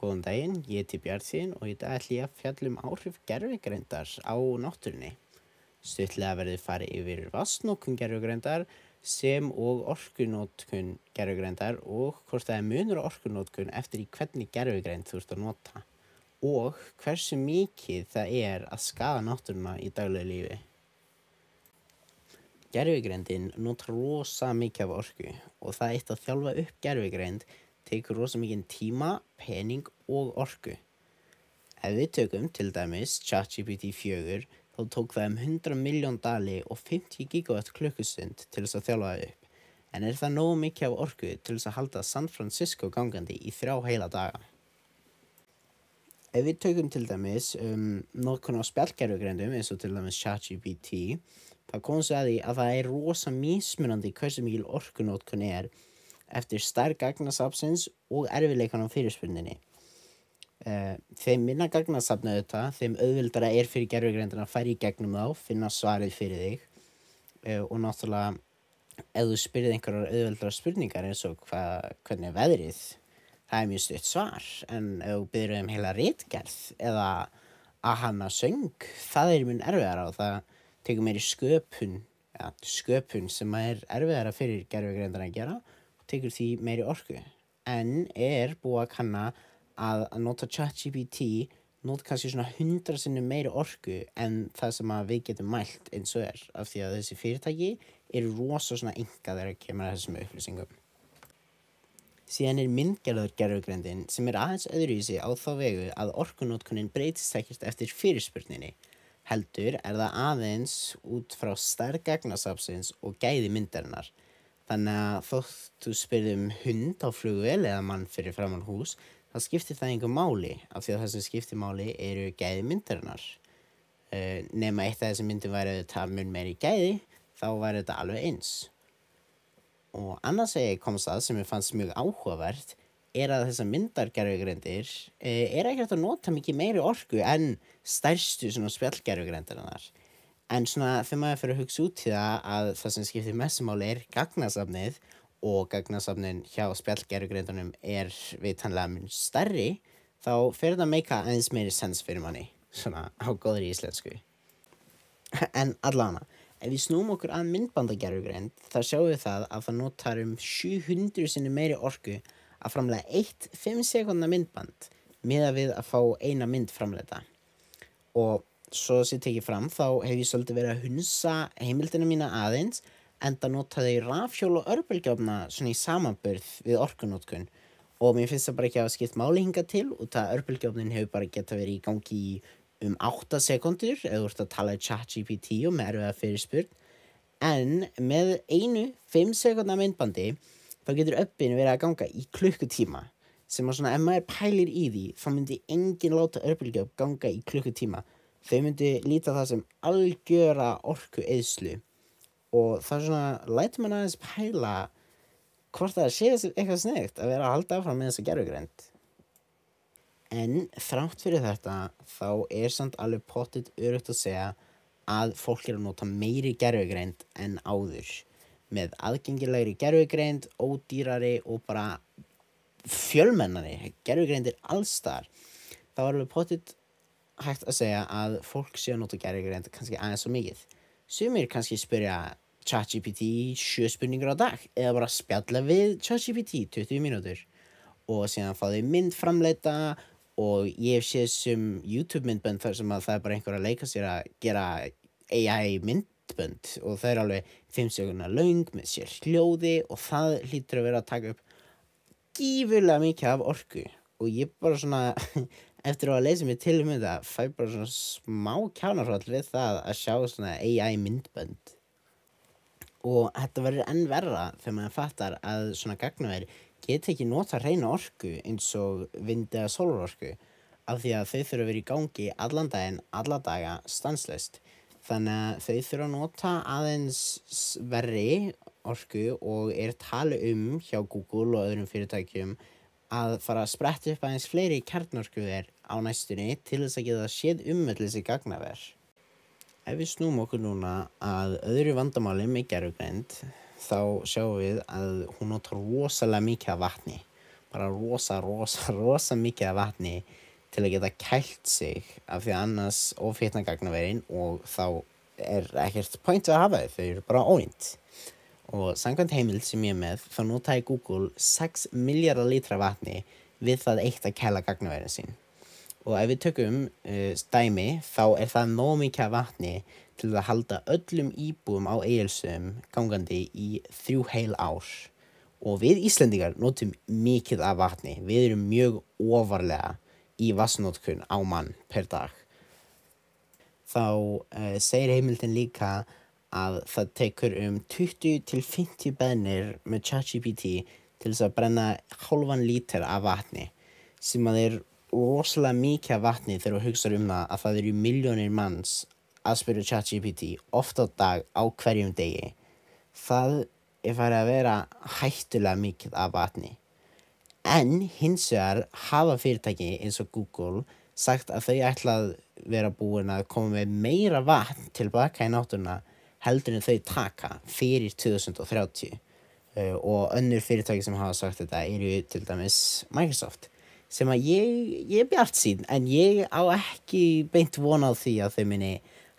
Góðan daginn, ég heiti Bjarnþín og í dag ætla ég að fjalla um áhrif gervigreindar á náttúrunni. Stuttlega verður farið yfir vatnsnotkun gervigreindar sem og orkunotkun gervigreindar og hvort það er munur á orkunotkun eftir í hvernig gervigreind þú ert að nota og hversu mikið það er að skaða náttúruna í daglegu lífi. Gervigreindin notar rosa mikið af orku og það eitt að þjálfa upp gervigreind tekur rosa mikinn tíma, pening og orku. Ef við tökum til dæmis ChatGPT 4, þá tók það 100 milljón dali og 50 gigawatt klukkustund til þess að þjálfa það upp. En er það nógu mikið af orku til þess að halda San Francisco gangandi í 3 heila daga? Ef við tökum til dæmis notkun á spjallgervigreindum eins og til dæmis ChatGPT, þá komum við að því að það er rosa mismunandi hversu mikil orkunotkun er eftir stærð gagnasafnsins og erfiðleikann á fyrirspurninni. Þeim minna gagnasafn auðvitað, þeim auðveldara er fyrir gervigreindina að fara í gegnum þá, finna svarið fyrir þig. Og náttúrulega, ef þú spyrð einhverjar auðveldara spurningar eins og hvernig er veðrið, það er mjög stutt svar. En ef þú biður heila ritgerð eða að hana söng, það er mun erfiðara og það tekur meiri sköpun sem er erfiðara fyrir gervigreindina að gera. Tekur því meiri orku, en er búið að kanna að nota ChatGPT nota kannski svona 100 sinnum meiri orku en það sem að við getum mælt eins og af því að þessi fyrirtæki eru rosa svona enga þegar kemur að þessum upplýsingum. Síðan er myndgerður gervigreindin sem er aðeins öðruvísi á þá vegu að orkunotkunin breytist ekkert eftir fyrirspurninni, heldur er það aðeins út frá stærð gagnasafnsins og gæði myndarinnar. Þannig að þótt þú spyrð hund á flugvél eða mann fyrir framan hús, þá skiptir það engu máli, af því að það sem skiptir máli eru gæði myndarinnar. Nema eitt af þessi myndin væri auðvitað mun meiri gæði, þá væri þetta alveg eins. Og annars að ég komst að sem ég fannst mjög áhugavert, er að þessar myndargervigreindir er ekkert að nota mikið meiri orku en stærstu svona spjallgervigreindarinnar. En svona þegar maður fyrir að hugsa út í það sem skiptir mestu máli er gagnasafnið og gagnasafnin hjá spjallgervigreindunum er vitanlega mun stærri, þá fer þetta að meika aðeins meiri sens fyrir manni, svona á góðri íslensku. En allavega, ef við snúum okkur að myndbandagervigreind, þá sjáum við það að það notar 700 sinnum meiri orku að framleiða 1 5 sekúndna myndband miðað við að fá eina mynd framleidda. Og svo sem ég tekið fram, þá hef ég svolítið verið að hunsa heimildina mína aðeins, enda notaði ég rafhjól og örbylgjuofna svona í samanburð við orkunotkun. Og mér finnst það bara ekki að hafa skipt máli hingað til og það örbylgjuofnin hefur bara getað verið í gangi í 8 sekúndur ef þú ert að tala í ChatGPT og með erfiða fyrirspurn. En með einu 5 sekúndna myndbandi, þá getur öbbin verið að ganga í klukkutíma. Sem að svona, ef maður pælir í því, þá myndi enginn láta örbylgjuofn ganga í klukkutíma. Þau myndi líta það sem algjöra orkueyðslu og það svona lætur mann aðeins pæla hvort það sé eitthvað sniðugt að vera að halda áfram með þessa gervigreind. En þrátt fyrir þetta þá er samt alveg pottet öruggt að segja að fólk er að nota meiri gervigreind en áður með aðgengilegri gervigreind, ódýrari og bara fjölmennari gervigreindir alls staðar. Það var alveg pottet hægt að segja að fólk sé að nota gervigreind kannski aðeins svo mikið. Sumir kannski spyrja ChatGPT 7 spurningar á dag eða bara spjalla við ChatGPT 20 mínútur og síðan fá þau mynd framleita og ég hef séð sem YouTube myndbönd þar sem að það er bara einhver að leika sér að gera AI myndbönd og það er alveg 5 sekúndna löng með sér hljóði og það hlýtur að vera að taka upp gífurlega mikið af orku og ég bara svona eftir að lesa mig til þetta, fæ bara svona smá kjánarhroll við það að sjá svona AI myndbönd. Og þetta verður enn verra þegar maður fattar að svona gagnaver geta ekki nota hreina orku eins og vind eða sólarorku af því að þau þurfa að vera í gangi allan daginn, alla daga, stanslaust. Þannig að þau þurfa að nota aðeins verri orku og er tala hjá Google og öðrum fyrirtækjum að fara að spretta upp aðeins fleiri kjarnorkuver á næstunni til þess að geta séð öll þessi gagnaver. Ef við snúum okkur núna að öðru vandamáli með gervigreind, þá sjáum við að hún notar rosalega mikið af vatni bara rosa mikið af vatni til að geta kælt sig af því að annars ofhitna gagnaverin og þá ekkert point við að hafa þau eru bara ónýtt. Og samkvæmt heimild sem ég með þá notaði Google 6 miljardar lítra vatni við það eitt að kæla gagnaverin sín. Og ef við tökum dæmi þá það nóg mikið af vatni til að halda öllum íbúum á Egilsstöðum gangandi í 3 heil ár. Og við Íslendingar notum mikið af vatni. Við erum mjög ofarlega í vatnsnotkun á mann per dag. Þá segir heimildin líka að það tekur 20 til 50 beiðnir með ChatGPT til þess að brenna hálfan lítra af vatni sem að rosalega mikið af vatni þegar þú hugsar það að það eru milljónir manns að spyrja ChatGPT oft á dag á hverjum degi. Það farið að vera hættulega mikið af vatni. En hins vegar hafa fyrirtæki eins og Google sagt að þau ætla að vera búin að koma með meira vatn tilbaka í náttúruna heldur en þau taka fyrir 2030. Og önnur fyrirtæki sem hafa sagt þetta eru til dæmis Microsoft. Sem að ég bjartsýn, en ég á ekki beint von á því að þau muni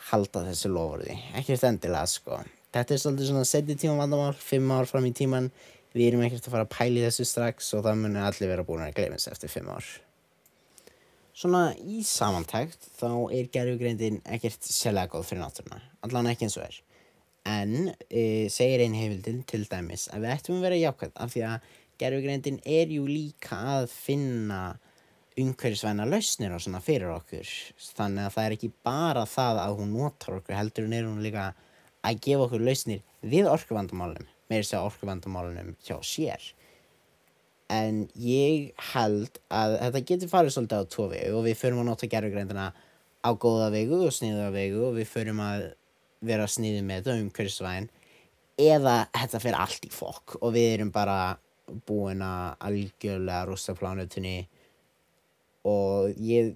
halda þessu loforði. Ekkert endilega, sko. Þetta svolítið svona seinni tíma vandamál, 5 ár fram í tíman. Við erum ekkert að fara að pæla í þessu strax og það muni allir vera búin að gleyma þessu eftir 5 ár. Svona í samantækt þá gervigreindin ekkert sérlega góð fyrir náttúruna. Allan ekki eins og En segir ein heimildin til dæmis að við ættum að vera jákvæð af því að gervigreindin jú líka að finna umhverfisvænar lausnir og svona fyrir okkur. Þannig að það ekki bara það að hún notar okkur heldur hún líka að gefa okkur lausnir við orkuvandamálum, meira segja orkuvandamálunum hjá sér. En ég held að þetta getur farið svolítið á 2 vegu og við förum að nota gervigreindina á góða vegu og sniðuga vegu og við förum að vera sniðug með þetta umhverfisvæn eða þetta fer allt í fokk og við erum bara búin að algjörlega rústa plánetunni og ég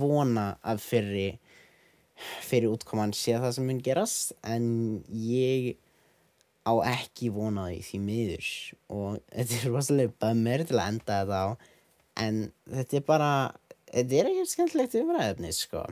vona að fyrir útkoman sé það sem mun gerast en ég á ekki vona því miður og þetta rosalega bummer til að enda þetta á en þetta bara, þetta ekkert skemmtilegt umræðefni, sko.